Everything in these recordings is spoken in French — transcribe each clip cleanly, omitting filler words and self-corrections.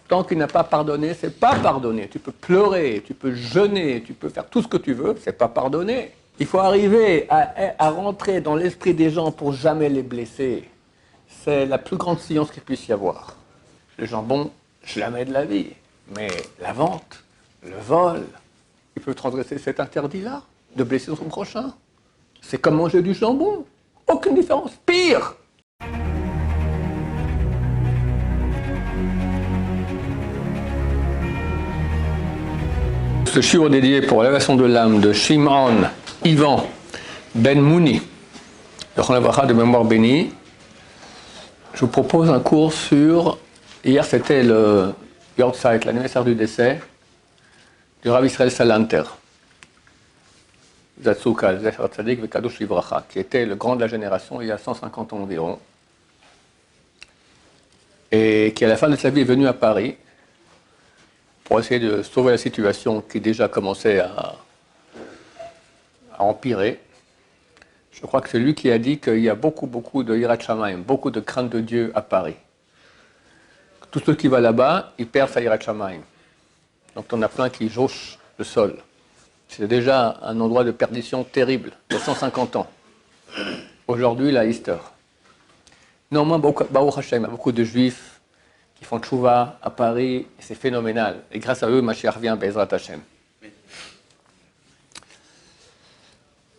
Tant qu'il n'a pas pardonné, c'est pas pardonné. Tu peux pleurer, tu peux jeûner, tu peux faire tout ce que tu veux, c'est pas pardonné. Il faut arriver à rentrer dans l'esprit des gens pour jamais les blesser. C'est la plus grande science qu'il puisse y avoir. Le jambon, jamais de la vie. Mais la vente, le vol, il peut transgresser cet interdit-là, de blesser son prochain. C'est comme manger du jambon. Aucune différence. Pire! Ce shiur dédié pour l'élévation de l'âme de Shimon Ivan Ben Mouni, de Chon de mémoire bénie. Je vous propose un cours sur. Hier, c'était le Yortzeit, l'anniversaire du décès du Rav Israël Salanter, Zatzouka, Zecher Tzadik Vekadosh Livracha, qui était le grand de la génération il y a 150 ans environ, et qui à la fin de sa vie est venu à Paris pour essayer de sauver la situation qui déjà commençait à empirer. Je crois que c'est lui qui a dit qu'il y a beaucoup de Yirat Shamayim, beaucoup de crainte de Dieu à Paris. Tout ceux qui va là-bas, ils perdent sa Yirat Shamayim. Donc on a plein qui jauchent le sol. C'est déjà un endroit de perdition terrible, il y a 150 ans. Aujourd'hui, la Easter. Néanmoins, Baruch Hashem, il y a beaucoup de Juifs qui font tchouva à Paris, et c'est phénoménal. Et grâce à eux, Mashiach vient, Bezrat Hashem.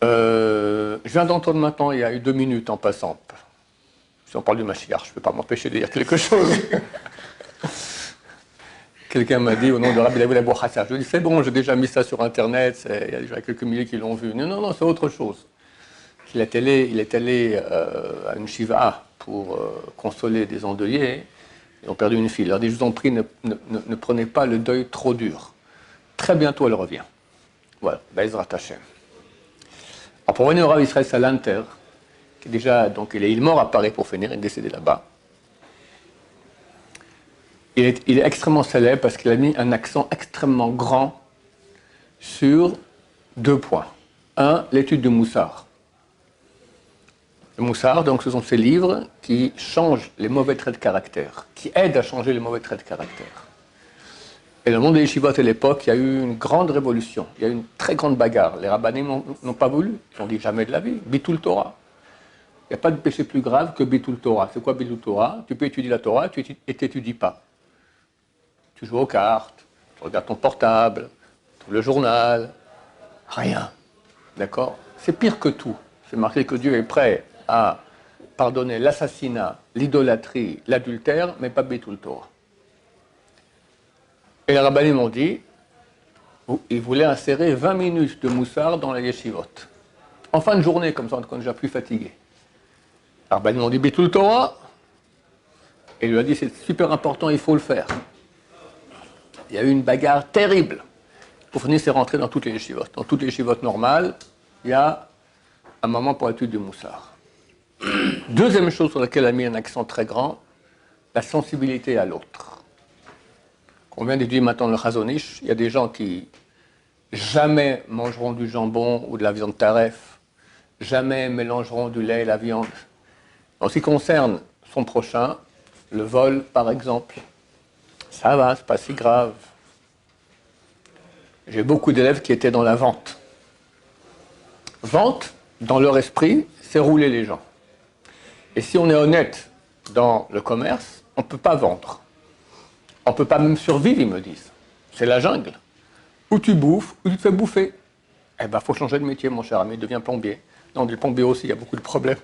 Je viens d'entendre maintenant, il y a eu 2 minutes en passant. Si on parle du Mashiach, je ne peux pas m'empêcher de dire quelque chose. Quelqu'un m'a dit au nom de Rabbi David Abou Hassan, je lui ai dit c'est bon, j'ai déjà mis ça sur Internet, il y a déjà quelques milliers qui l'ont vu. Non, c'est autre chose. Il est allé à une shiva pour consoler des endeuillés. Ils ont perdu une fille. Il leur a dit, je vous en prie, ne prenez pas le deuil trop dur. Très bientôt, elle revient. Voilà, Bezrat Hashem. Alors, pour revenir au Rav Israël Salanter, qui déjà, donc, il est mort à Paris pour finir, il est décédé là-bas. Il est extrêmement célèbre parce qu'il a mis un accent extrêmement grand sur 2 points. Un, l'étude du Moussar. Le Moussar, donc, ce sont ces livres qui changent les mauvais traits de caractère, qui aident à changer les mauvais traits de caractère. Et dans le monde des yeshivot à l'époque, il y a eu une grande révolution, il y a eu une très grande bagarre. Les rabbanim n'ont pas voulu, ils ont dit jamais de la vie, Bitul Torah. Il n'y a pas de péché plus grave que Bitul Torah. C'est quoi Bitul Torah? Tu peux étudier la Torah et tu n'étudies pas. Tu joues aux cartes, tu regardes ton portable, le journal, rien. D'accord? C'est pire que tout. C'est marqué que Dieu est prêt à pardonner l'assassinat, l'idolâtrie, l'adultère, mais pas Bitul Torah. Et les rabbanim m'ont dit, ils voulaient insérer 20 minutes de moussard dans la yeshivot. En fin de journée, comme ça, on est déjà plus fatigué. Les rabbanim m'ont dit Bitul Torah, et il lui a dit, c'est super important, il faut le faire. Il y a eu une bagarre terrible. Pour finir, c'est rentré dans toutes les yeshivot. Dans toutes les yeshivot normales, il y a un moment pour l'étude du moussard. Deuxième chose sur laquelle a mis un accent très grand, la sensibilité à l'autre. On vient d'étudier maintenant le Chazon Ish, il y a des gens qui jamais mangeront du jambon ou de la viande taref, jamais mélangeront du lait et la viande. En ce qui concerne son prochain, le vol par exemple, ça va, c'est pas si grave. J'ai beaucoup d'élèves qui étaient dans la vente. Vente, dans leur esprit, c'est rouler les gens. Et si on est honnête dans le commerce, on ne peut pas vendre. On ne peut pas même survivre, ils me disent. C'est la jungle. Ou tu bouffes, ou tu te fais bouffer. Eh bien, il faut changer de métier, mon cher ami, deviens plombier. Non, du plombier aussi, il y a beaucoup de problèmes.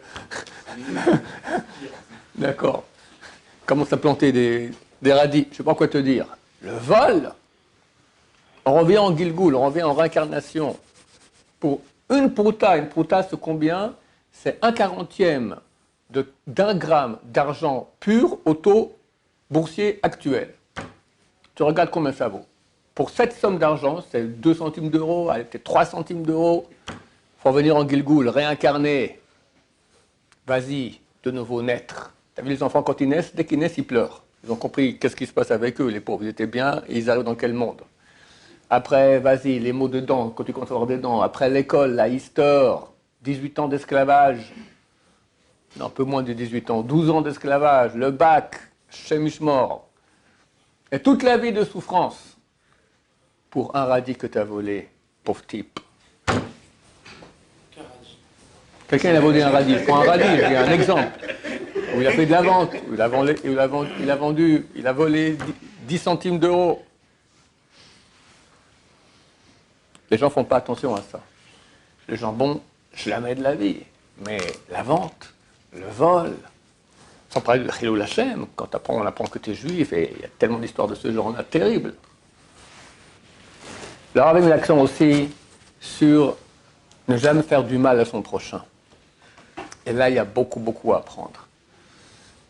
D'accord. Commence à planter des radis, je ne sais pas quoi te dire. Le vol, on revient en Gilgoul, on revient en réincarnation. Pour une prouta c'est combien? C'est 1/40 d'un gramme d'argent pur au taux boursier actuel. Tu regardes combien ça vaut. Pour cette somme d'argent, c'est 2 centimes d'euros, allez, peut-être 3 centimes d'euros. Il faut revenir en Gilgoul, réincarner. Vas-y, de nouveau naître. Tu as vu les enfants quand ils naissent? Dès qu'ils naissent, ils pleurent. Ils ont compris qu'est-ce qui se passe avec eux, les pauvres. Ils étaient bien et ils arrivent dans quel monde? Après, vas-y, les mots de dents, quand tu commences à avoir des dents. Après l'école, la Easter, 18 ans d'esclavage. Non, un peu moins de 18 ans. 12 ans d'esclavage, le bac, Shemush mort. Et toute la vie de souffrance pour un radis que tu as volé, pauvre type. Quelqu'un il a volé un radis. Pour un radis, j'ai un exemple. Où il a fait de la vente, où il a volé 10 centimes d'euros. Les gens ne font pas attention à ça. Le jambon, jamais de la vie. Mais la vente, le vol, sans parler de Chilul Hashem, quand on apprend que tu es juif, et il y a tellement d'histoires de ce genre-là terribles. Alors avec l'accent aussi sur ne jamais faire du mal à son prochain. Et là, il y a beaucoup à apprendre.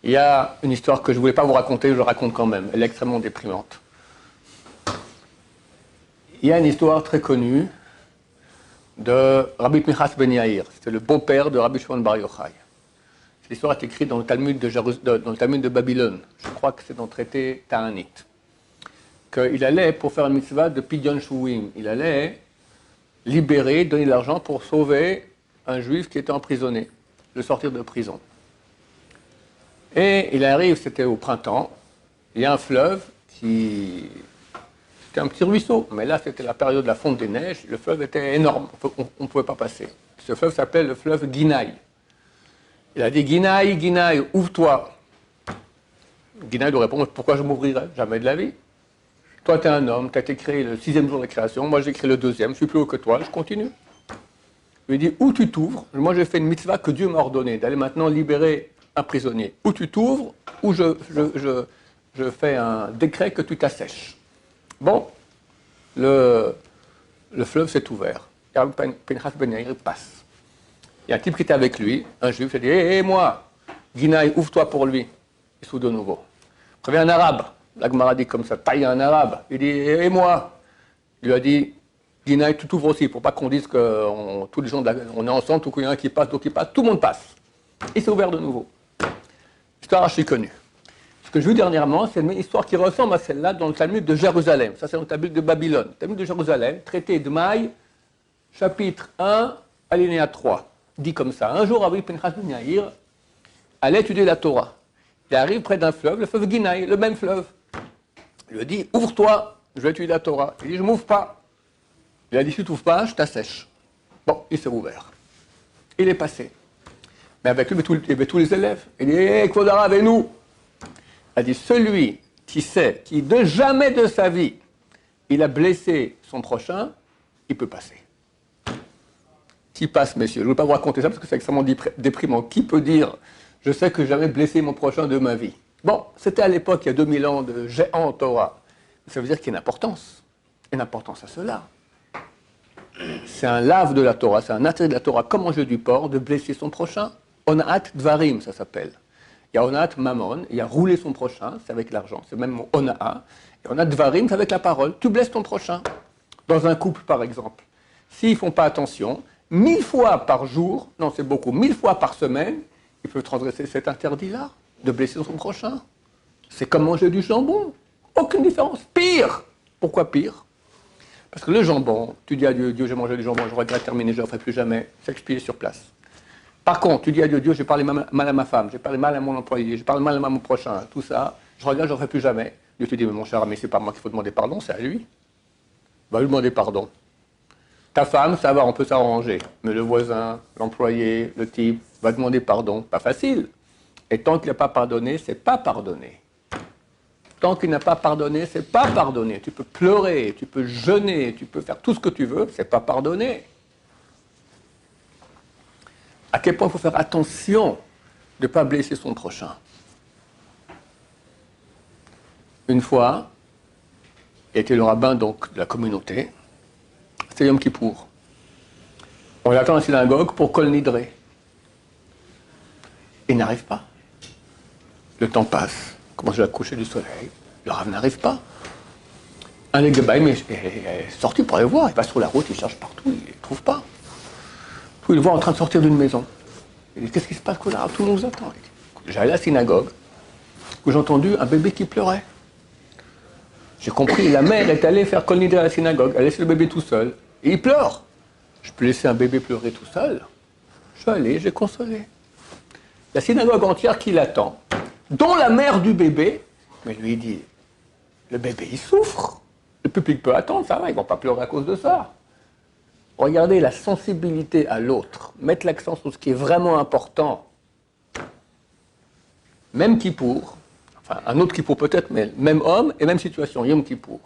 Il y a une histoire que je ne voulais pas vous raconter, je la raconte quand même. Elle est extrêmement déprimante. Il y a une histoire très connue de Rabbi Pinchas ben Yair. C'était le beau-père de Rabbi Shimon Bar Yochai. L'histoire est écrite dans le Talmud de Babylone. Je crois que c'est dans le traité Ta'anit. Qu'il allait, pour faire une mitzvah de Pidyon Shuim, il allait libérer, donner de l'argent pour sauver un juif qui était emprisonné, le sortir de prison. Et il arrive, c'était au printemps, il y a un fleuve qui... C'était un petit ruisseau, mais là c'était la période de la fonte des neiges, le fleuve était énorme, on ne pouvait pas passer. Ce fleuve s'appelait le fleuve Guinaï. Il a dit Guinaï, Guinaï, ouvre-toi. Guinaï lui répond pourquoi je m'ouvrirais? Jamais de la vie. Toi tu es un homme, tu as été créé le 6e jour de la création, moi j'ai créé le 2e, je suis plus haut que toi, je continue. Il lui dit où tu t'ouvres, moi j'ai fait une mitzvah que Dieu m'a ordonné, d'aller maintenant libérer un prisonnier. Ou tu t'ouvres, ou je fais un décret que tu t'assèches. Bon, le fleuve s'est ouvert. Pinchas ben Yair passe. Il y a un type qui était avec lui, un juif, il a dit hé, moi, Guinaï, ouvre-toi pour lui. Il s'ouvre de nouveau. Après, un arabe, la Gemara dit comme ça, taille un arabe. Il dit hé, moi. Il lui a dit Guinaï, tu t'ouvres aussi, pour pas qu'on dise que tous les gens, on est ensemble, tout qu'il y en a un qui passe, d'autres qui passe, tout le monde passe. Il s'est ouvert de nouveau. Histoire archi connue. Ce que j'ai vu dernièrement, c'est une histoire qui ressemble à celle-là dans le Talmud de Jérusalem. Ça, c'est dans le Talmud de Babylone. Le Talmud de Jérusalem, traité de Maï, chapitre 1, alinéa 3. Dit comme ça. Un jour, Rabbi Pinchas ben Yair allait étudier la Torah. Il arrive près d'un fleuve, le fleuve Guinaï, le même fleuve. Il lui dit ouvre-toi, je vais étudier la Torah. Il dit je ne m'ouvre pas. Il a dit si tu ne t'ouvres pas, je t'assèche. Bon, il s'est ouvert. Il est passé. Mais avec lui, il y avait tous les élèves. Il dit hé, Kvodara, avec nous. Il a dit celui qui sait, qui de jamais de sa vie, il a blessé son prochain, il peut passer. Qui passe, messieurs? Je ne veux pas vous raconter ça parce que c'est extrêmement déprimant. Qui peut dire je sais que j'ai jamais blessé mon prochain de ma vie? Bon, c'était à l'époque, il y a 2000 ans, de géant en Torah. Ça veut dire qu'il y a une importance. Une importance à cela. C'est un lave de la Torah, c'est un intérêt de la Torah, comme manger du porc, de blesser son prochain. Ona'at dvarim, ça s'appelle. Il y a ona'at mamon, il y a rouler son prochain, c'est avec l'argent, c'est même mon ona'a. Et ona'at dvarim, c'est avec la parole. Tu blesses ton prochain. Dans un couple, par exemple. S'ils ne font pas attention, 1000 fois par jour, non c'est beaucoup, 1000 fois par semaine, ils peuvent transgresser cet interdit-là, de blesser son prochain. C'est comme manger du jambon. Aucune différence. Pire. Pourquoi pire? Parce que le jambon, tu dis à Dieu, Dieu, j'ai mangé du jambon, j'aurais déjà terminé, je ne le ferai plus jamais. C'est expiré sur place. Par contre, tu dis à Dieu, Dieu, j'ai parlé mal à ma femme, j'ai parlé mal à mon employé, j'ai parlé mal à mon prochain, tout ça, je regarde, je ne le ferai plus jamais. Dieu te dit, mais mon cher ami, c'est pas moi qu'il faut demander pardon, c'est à lui. Va lui demander pardon. Ta femme, ça va, on peut s'arranger. Mais le voisin, l'employé, le type, va demander pardon. Pas facile. Et tant qu'il n'a pas pardonné, c'est pas pardonné. Tant qu'il n'a pas pardonné, c'est pas pardonné. Tu peux pleurer, tu peux jeûner, tu peux faire tout ce que tu veux, c'est pas pardonné. À quel point il faut faire attention de ne pas blesser son prochain. Une fois, il était le rabbin donc, de la communauté, c'est Yom Kippour. On l'attend à la synagogue pour Kol Nidré. Il n'arrive pas. Le temps passe, commence à coucher du soleil, le rabbin n'arrive pas. Un des Gebaïm est sorti pour aller voir, il passe sur la route, il cherche partout, il ne trouve pas. Il le voit en train de sortir d'une maison. Il dit, qu'est-ce qui se passe là? Tout le monde nous attend. J'allais à la synagogue, où j'ai entendu un bébé qui pleurait. J'ai compris, la mère est allée faire Kol Nidré à la synagogue, elle a laissé le bébé tout seul, et il pleure. Je peux laisser un bébé pleurer tout seul? Je suis allé, j'ai consolé. La synagogue entière qui l'attend, dont la mère du bébé, mais lui dit, Le bébé, il souffre. Le public peut attendre, ça va, ils ne vont pas pleurer à cause de ça. Regardez la sensibilité à l'autre, mettre l'accent sur ce qui est vraiment important. Même Kippour, enfin un autre Kippour peut-être, mais même homme et même situation, Yom Kippour.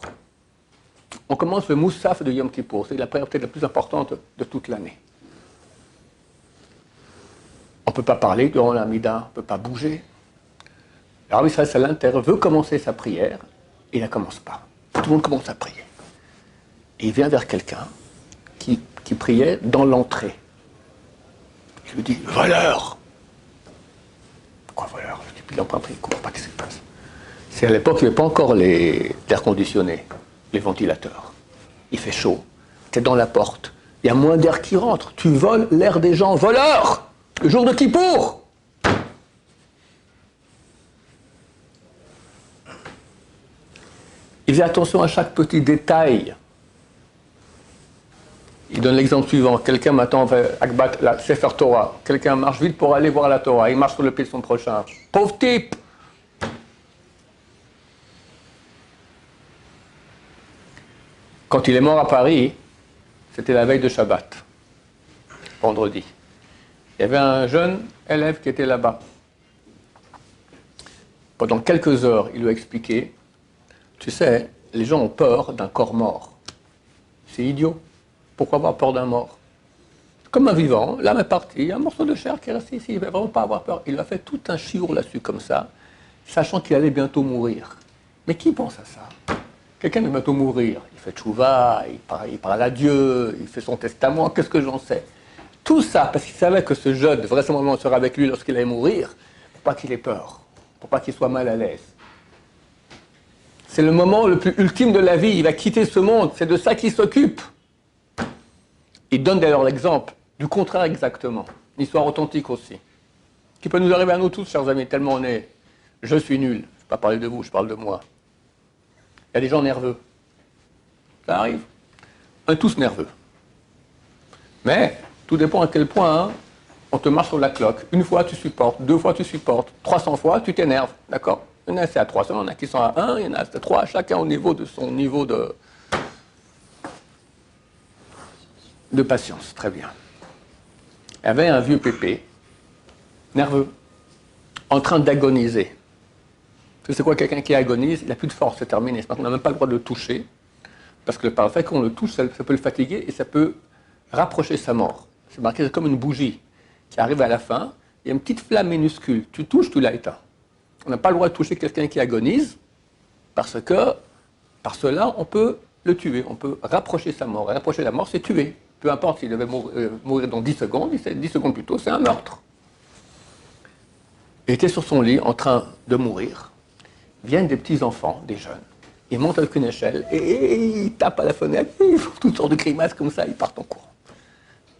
On commence le Moussaf de Yom Kippour, c'est la prière peut-être la plus importante de toute l'année. On ne peut pas parler durant l'Amida, on ne peut pas bouger. Alors Israël Salanter veut commencer sa prière, et il ne commence pas. Tout le monde commence à prier. Et il vient vers quelqu'un qui priait dans l'entrée. Il lui dit, voleur! Pourquoi voleur? Je dis, puis il n'a pas pris, il ne comprend pas ce qui se passe. C'est à l'époque, il n'y avait pas encore l'air conditionné, les ventilateurs. Il fait chaud, tu es dans la porte, il y a moins d'air qui rentre, tu voles l'air des gens, voleur! Le jour de Kippour! Il faisait attention à chaque petit détail. Il donne l'exemple suivant. Quelqu'un m'attend Akbat, la Sefer Torah. Quelqu'un marche vite pour aller voir la Torah. Il marche sur le pied de son prochain. Pauvre type! Quand il est mort à Paris, c'était la veille de Shabbat, vendredi. Il y avait un jeune élève qui était là-bas. Pendant quelques heures, il lui a expliqué, tu sais, les gens ont peur d'un corps mort. C'est idiot. Pourquoi avoir peur d'un mort? Comme un vivant, l'âme est partie, il y a un morceau de chair qui est resté ici, il ne va vraiment pas avoir peur. Il a fait tout un chiour là-dessus comme ça, sachant qu'il allait bientôt mourir. Mais qui pense à ça? Quelqu'un va bientôt mourir, il fait tchouva, il parle à Dieu, il fait son testament, qu'est-ce que j'en sais? Tout ça parce qu'il savait que ce jeune, vraisemblablement, sera avec lui lorsqu'il allait mourir, pour pas qu'il ait peur, pour pas qu'il soit mal à l'aise. C'est le moment le plus ultime de la vie, il va quitter ce monde, c'est de ça qu'il s'occupe. Il donne d'ailleurs l'exemple du contraire exactement, une histoire authentique aussi, qui peut nous arriver à nous tous, chers amis, tellement on est « je suis nul », je ne vais pas parler de vous, je parle de moi. Il y a des gens nerveux, ça arrive, on est tous nerveux. Mais tout dépend à quel point hein, on te marche sur la cloque. Une fois tu supportes, 2 fois tu supportes, 300 fois tu t'énerves, d'accord? Il y en a c'est à 300, il y en a qui sont à 1, il y en a c'est à 3, chacun au niveau de son niveau de patience, très bien. Il y avait un vieux pépé, nerveux, en train d'agoniser. C'est quoi quelqu'un qui agonise? Il n'a plus de force, c'est terminé. On n'a même pas le droit de le toucher, parce que par le fait qu'on le touche, ça peut le fatiguer et ça peut rapprocher sa mort. C'est marqué c'est comme une bougie qui arrive à la fin, il y a une petite flamme minuscule. Tu touches, tu l'as éteint. On n'a pas le droit de toucher quelqu'un qui agonise, parce que par cela, on peut le tuer, on peut rapprocher sa mort. Et rapprocher la mort, c'est tuer. Peu importe s'il devait mourir dans 10 secondes, 10 secondes plus tôt, c'est un meurtre. Il était sur son lit, en train de mourir. Viennent des petits-enfants, des jeunes. Ils montent avec une échelle et ils tapent à la fenêtre, ils font toutes sortes de grimaces comme ça, ils partent en courant.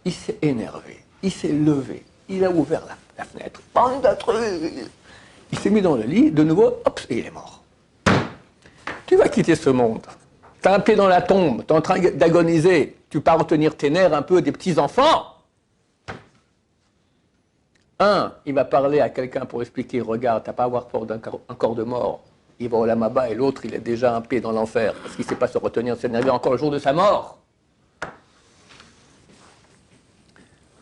Il s'est énervé, il s'est levé, il a ouvert la fenêtre. Bande de trucs! Il s'est mis dans le lit, de nouveau, hop, et il est mort. Tu vas quitter ce monde. Tu as un pied dans la tombe, tu es en train d'agoniser. Tu pars retenir tes nerfs un peu des petits-enfants. Il va parler à quelqu'un pour expliquer, regarde, tu n'as pas à avoir peur d'un corps de mort. Il va au Lamaba et l'autre, il a déjà un pied dans l'enfer parce qu'il ne sait pas se retenir, s'énerver encore le jour de sa mort.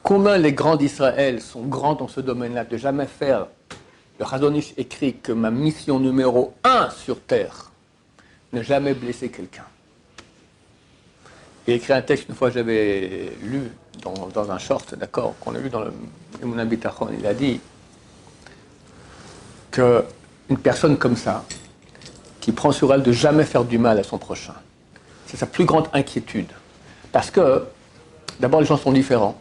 Combien les grands d'Israël sont grands dans ce domaine-là, de jamais faire. Le Chazon-Ish écrit que ma mission numéro 1 sur terre, ne jamais blesser quelqu'un. Il a écrit un texte, une fois j'avais lu dans un short, d'accord, qu'on a lu dans le Emunah Bitachon, il a dit qu'une personne comme ça, qui prend sur elle de jamais faire du mal à son prochain, c'est sa plus grande inquiétude. Parce que, d'abord, les gens sont différents.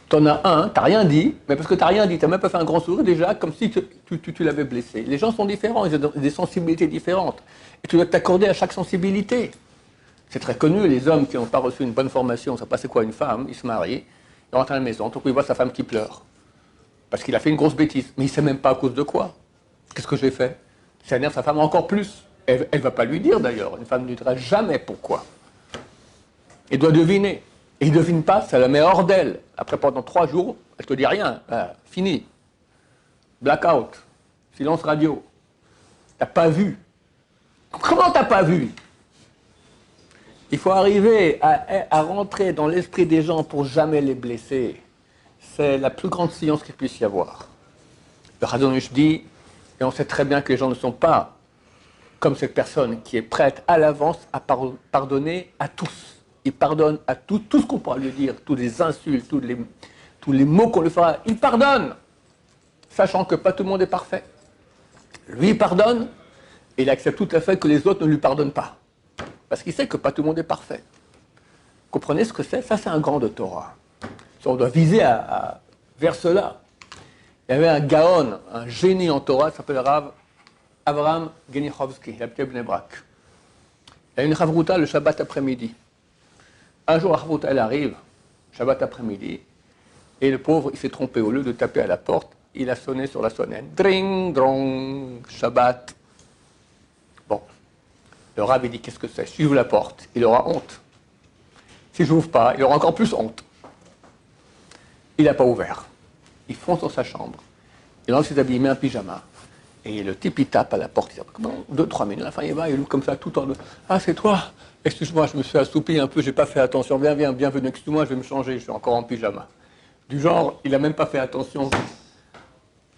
T'en as un, t'as rien dit, mais parce que t'as rien dit, t'as même pas fait un grand sourire déjà, comme si tu l'avais blessé. Les gens sont différents, ils ont des sensibilités différentes. Et tu dois t'accorder à chaque sensibilité. C'est très connu, les hommes qui n'ont pas reçu une bonne formation, ça passe quoi une femme, ils se marient, ils rentrent à la maison, donc il voit sa femme qui pleure. Parce qu'il a fait une grosse bêtise, mais il ne sait même pas à cause de quoi. Qu'est-ce que j'ai fait? Ça énerve sa femme encore plus. Elle ne va pas lui dire d'ailleurs, une femme ne lui dira jamais pourquoi. Elle doit deviner. Et il ne devine pas, ça la met hors d'elle. Après, pendant 3 jours, elle ne te dit rien. Fini. Blackout. Silence radio. Tu n'as pas vu. Comment t'as pas vu? Il faut arriver à rentrer dans l'esprit des gens pour jamais les blesser. C'est la plus grande science qu'il puisse y avoir. Le Chazon Ish dit, et on sait très bien que les gens ne sont pas comme cette personne qui est prête à l'avance à pardonner à tous. Il pardonne à tout ce qu'on pourra lui dire, toutes les insultes, tous les mots qu'on lui fera. Il pardonne, sachant que pas tout le monde est parfait. Lui, il pardonne, et il accepte tout à fait que les autres ne lui pardonnent pas. Parce qu'il sait que pas tout le monde est parfait. Comprenez ce que c'est? Ça, c'est un grand de Torah. On doit viser vers cela. Il y avait un Gaon, un génie en Torah, qui s'appelle Rav Avraham Genichovski, il habitait Bnei Brak. Il y a une Chavruta le Shabbat après-midi. Un jour, la Chavruta, elle arrive, Shabbat après-midi, et le pauvre, il s'est trompé. Au lieu de taper à la porte, il a sonné sur la sonnette. Dring, drong, Shabbat. Bon. Le Rav, il dit, qu'est-ce que c'est? Si j'ouvre la porte, il aura honte. Si je n'ouvre pas, il aura encore plus honte. Il n'a pas ouvert. Il fonce dans sa chambre. Il enlève ses habits, il met un pyjama. Et le type, il tape à la porte. Il dit, comment 2-3 minutes. À la fin, il va, il ouvre comme ça, tout en deux. Ah, c'est toi? Excuse-moi, je me suis assoupi un peu, j'ai pas fait attention. Viens, bienvenue. Excuse-moi, je vais me changer, je suis encore en pyjama. Du genre, il n'a même pas fait attention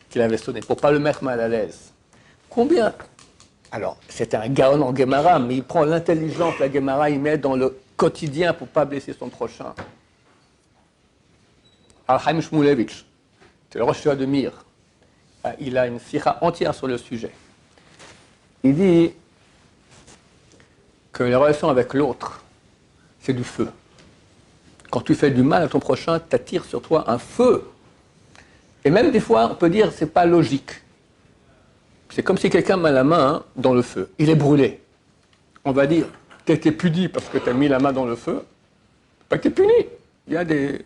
qu'il avait sonné, pour pas le mettre mal à l'aise. Combien? Alors, c'est un gaon en Gemara, mais il prend l'intelligence, la Gemara, il met dans le quotidien pour pas blesser son prochain. Al-Haim Shmulevitch, c'est le Rosh Hashanah de Mir. Il a une sira entière sur le sujet. Il dit que les relations avec l'autre, c'est du feu. Quand tu fais du mal à ton prochain, tu attires sur toi un feu. Et même des fois, on peut dire que ce n'est pas logique. C'est comme si quelqu'un met la main dans le feu. Il est brûlé. On va dire, tu as été puni parce que tu as mis la main dans le feu. Pas que tu es puni. Il y a des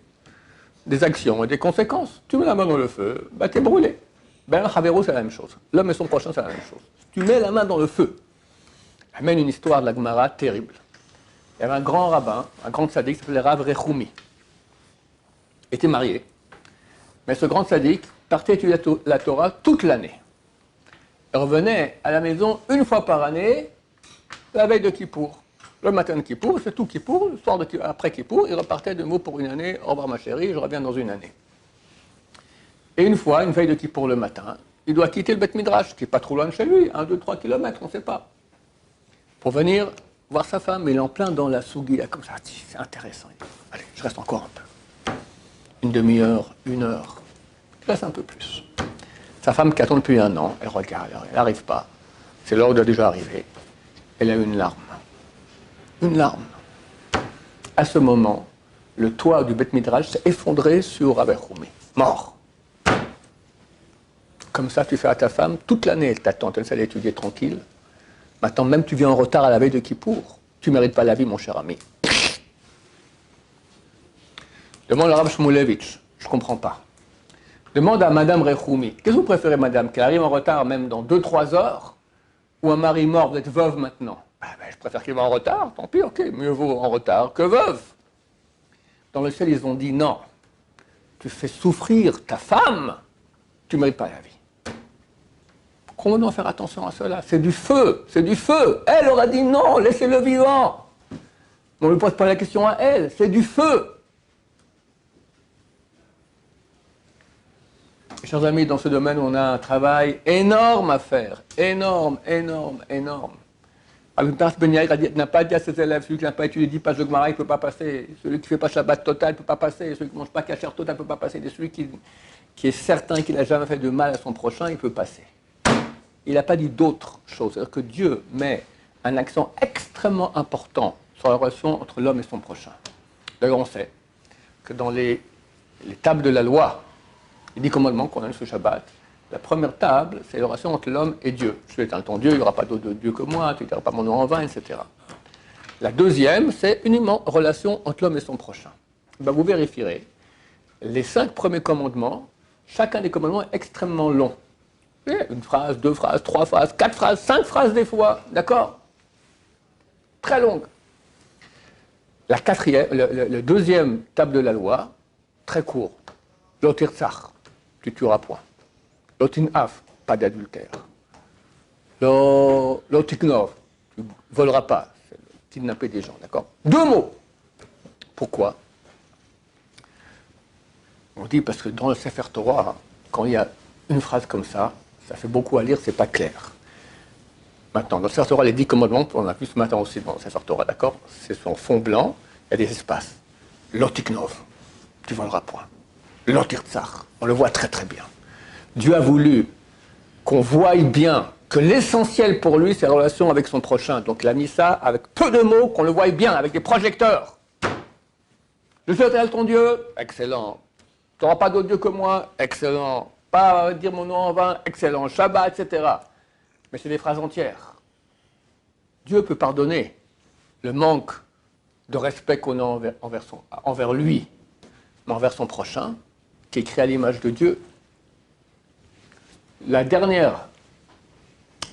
actions et des conséquences. Tu mets la main dans le feu, tu es brûlé. Ben, Chavero, c'est la même chose. L'homme et son prochain, c'est la même chose. Tu mets la main dans le feu. Amène une histoire de la Gemara terrible. Il y avait un grand rabbin, un grand tzaddik, qui s'appelait Rav Rechoumi. Il était marié. Mais ce grand tzaddik partait étudier la Torah toute l'année. Il revenait à la maison une fois par année, la veille de Kippour. Le matin de Kippour, c'est tout Kippour. Le soir après Kippour, il repartait de mots pour une année. Au revoir ma chérie, je reviens dans une année. Et une fois, une veille de Kippour le matin, il doit quitter le Beth Midrash, qui n'est pas trop loin de chez lui, 1, 2, 3 kilomètres, on ne sait pas, pour venir voir sa femme. Il est en plein dans la sougi, là, comme ça. C'est intéressant. Il dit, allez, je reste encore un peu. Une demi-heure, 1 heure. Je reste un peu plus. Sa femme qui attend depuis 1 an, elle regarde, elle n'arrive pas. C'est l'heure de déjà arriver. Elle a une larme. Une larme. À ce moment, le toit du Beth Midrash s'est effondré sur Rav Rechoumi. Mort. Comme ça, tu fais à ta femme, toute l'année, elle t'attend, elle s'est étudier tranquille. Maintenant, même tu viens en retard à la veille de Kippour. Tu ne mérites pas la vie, mon cher ami. Demande à Rav Shmulevitch, je ne comprends pas. Demande à Madame Rechoumi, qu'est-ce que vous préférez, Madame, qu'elle arrive en retard même dans 2-3 heures, ou un mari mort, vous êtes veuve maintenant? Je préfère qu'il va en retard, tant pis, ok, mieux vaut en retard que veuve. Dans le ciel, ils ont dit non, tu fais souffrir ta femme, tu ne mérites pas la vie. Comment on doit faire attention à cela? C'est du feu, c'est du feu. Elle aura dit non, laissez-le vivant. On ne lui pose pas la question à elle, c'est du feu. Et chers amis, dans ce domaine, on a un travail énorme à faire. Énorme. Al-Nas Ben Yair n'a pas dit à ses élèves, celui qui n'a pas étudié 10 pages de Gemara, il ne peut pas passer. Celui qui ne fait pas Shabbat total, il ne peut pas passer. Celui qui ne mange pas Kasher total, il ne peut pas passer. Et celui qui est certain qu'il n'a jamais fait de mal à son prochain, il peut passer. Il n'a pas dit d'autre chose. C'est-à-dire que Dieu met un accent extrêmement important sur la relation entre l'homme et son prochain. D'ailleurs, on sait que dans les tables de la loi, les 10 commandements qu'on a ce Shabbat, la première table, c'est la relation entre l'homme et Dieu. Je suis ton Dieu, il n'y aura pas d'autre Dieu que moi, tu ne diras pas mon nom en vain, etc. La deuxième, c'est uniquement relation entre l'homme et son prochain. Vous vérifierez, les 5 premiers commandements, chacun des commandements est extrêmement long. 1 phrase, 2 phrases, 3 phrases, 4 phrases, 5 phrases des fois, d'accord? Très longue. La quatrième, le deuxième table de la loi, très court. L'otirtsach, tu tueras point. L'otinaf, pas d'adultère. L'otiknov, ne voleras pas, c'est kidnapper des gens, d'accord? 2 mots. Pourquoi? On dit parce que dans le Sefer Torah, quand il y a une phrase comme ça fait beaucoup à lire, c'est pas clair. Maintenant, dans le Sefer Torah, les 10 commandements, on a vu ce matin aussi dans le Sefer Torah, d'accord? C'est son fond blanc, il y a des espaces. Lotiknov, tu voleras point. Lotirtsar, on le voit très très bien. Dieu a voulu qu'on voie bien que l'essentiel pour lui, c'est la relation avec son prochain. Donc il a mis ça avec peu de mots, qu'on le voie bien, avec des projecteurs. Je suis l'Éternel ton Dieu, excellent. Tu n'auras pas d'autre Dieu que moi, excellent. Pas dire mon nom en vain, excellent. Shabbat, etc. Mais c'est des phrases entières. Dieu peut pardonner le manque de respect qu'on a envers lui, mais envers son prochain, qui est créé à l'image de Dieu. La dernière,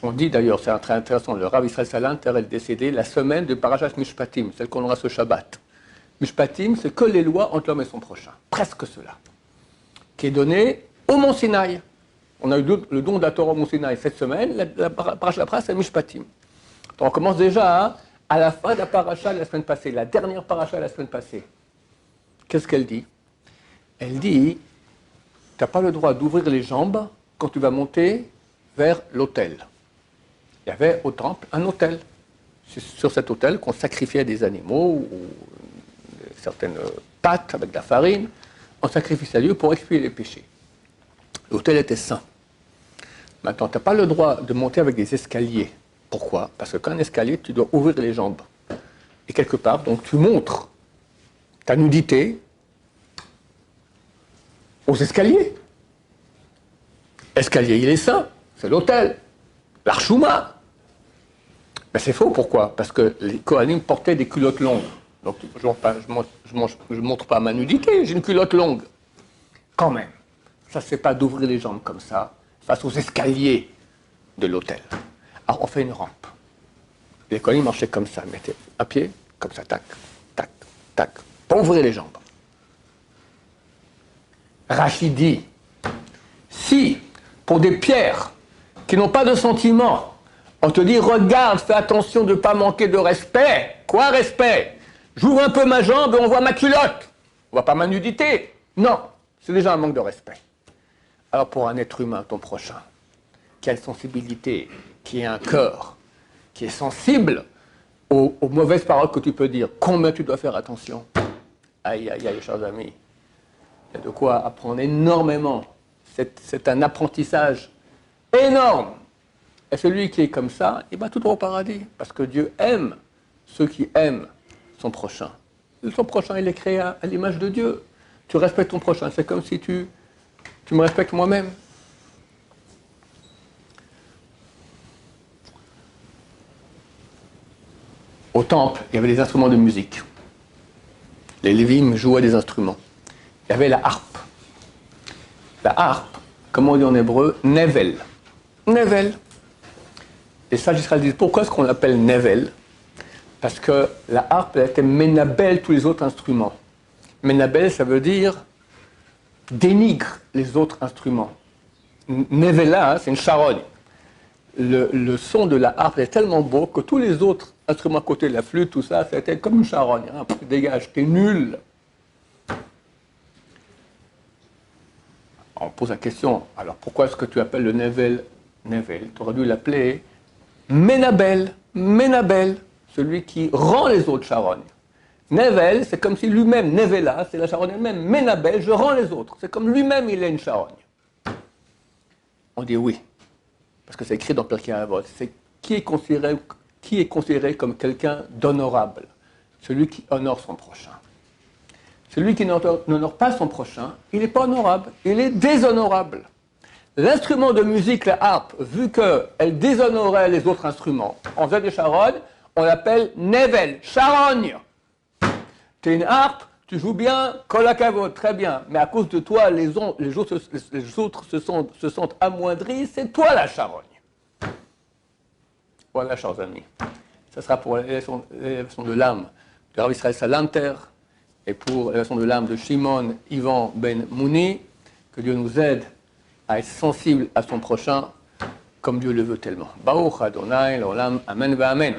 on dit d'ailleurs, c'est très intéressant, le Rav Israël Salanter est décédé la semaine de Parashat Mishpatim, celle qu'on aura ce Shabbat. Mishpatim, c'est que les lois entre l'homme et son prochain, presque cela, qui est donné au Mont Sinaï. On a eu le don de la Torah au Mont Sinaï cette semaine, la Parashat la c'est Mishpatim. Donc on commence déjà à la fin de la Parashat la semaine passée, la dernière Parashat la semaine passée. Qu'est-ce qu'elle dit? Elle dit, tu n'as pas le droit d'ouvrir les jambes quand tu vas monter vers l'autel. Il y avait au temple un autel. C'est sur cet autel qu'on sacrifiait des animaux ou certaines pâtes avec de la farine. On sacrifiait à Dieu pour expier les péchés. L'autel était saint. Maintenant, tu n'as pas le droit de monter avec des escaliers. Pourquoi? Parce que quand un escalier, tu dois ouvrir les jambes. Et quelque part, donc tu montres ta nudité aux escaliers. Escalier, il est saint, c'est l'autel, l'archouma. Mais c'est faux, pourquoi? Parce que les Kohanim portaient des culottes longues. Donc je ne montre pas ma nudité, j'ai une culotte longue. Quand même, ça ne se fait pas d'ouvrir les jambes comme ça, face aux escaliers de l'autel. Alors on fait une rampe. Les Kohanim marchaient comme ça, mettaient un pied, comme ça, tac, tac, tac, pour ouvrir les jambes. Rachid dit, si pour des pierres qui n'ont pas de sentiment, on te dit, regarde, fais attention de ne pas manquer de respect. Quoi respect? J'ouvre un peu ma jambe et on voit ma culotte. On voit pas ma nudité. Non, c'est déjà un manque de respect. Alors pour un être humain, ton prochain, qui a une sensibilité, qui a un cœur, qui est sensible aux mauvaises paroles que tu peux dire, combien tu dois faire attention? Aïe, aïe, aïe, chers amis. Il y a de quoi apprendre énormément. C'est un apprentissage énorme. Et celui qui est comme ça, il va tout droit au paradis. Parce que Dieu aime ceux qui aiment son prochain. Son prochain, il est créé à l'image de Dieu. Tu respectes ton prochain. C'est comme si tu me respectes moi-même. Au temple, il y avait des instruments de musique. Les Lévim jouaient des instruments. Il y avait la harpe. La harpe, comment on dit en hébreu? Nevel. Nevel. Les sages d'Israël disent, pourquoi est-ce qu'on l'appelle Nevel? Parce que la harpe, elle était ménabel tous les autres instruments. Ménabel, ça veut dire dénigre les autres instruments. Nevela, c'est une charogne. Le son de la harpe est tellement beau que tous les autres instruments à côté de la flûte, tout ça, c'était comme une charogne. Hein, dégage, t'es nul. On pose la question, alors pourquoi est-ce que tu appelles le Nevel Nevel? Tu aurais dû l'appeler Ménabel, Ménabel, celui qui rend les autres charognes. Nevel, c'est comme si lui-même, Nevela, c'est la charogne elle-même, Ménabel, je rends les autres. C'est comme lui-même, il est une charogne. On dit oui, parce que c'est écrit dans Pirkei Avot. C'est qui est considéré comme quelqu'un d'honorable? Celui qui honore son prochain. Celui qui n'honore pas son prochain, il n'est pas honorable, il est déshonorable. L'instrument de musique, la harpe, vu qu'elle déshonorait les autres instruments, en faisait des charognes, on l'appelle Nevel, charogne. Tu es une harpe, tu joues bien, kolakavot, très bien, mais à cause de toi, les autres se sentent amoindris, c'est toi la charogne. Voilà, chers amis. Ça sera pour l'élection de l'âme de Rav Israël Salanter et pour l'élection de l'âme de Shimon Ivan Ben Mouni, que Dieu nous aide à être sensible à son prochain, comme Dieu le veut tellement. Baruch Adonai, l'olam, amen, va amen.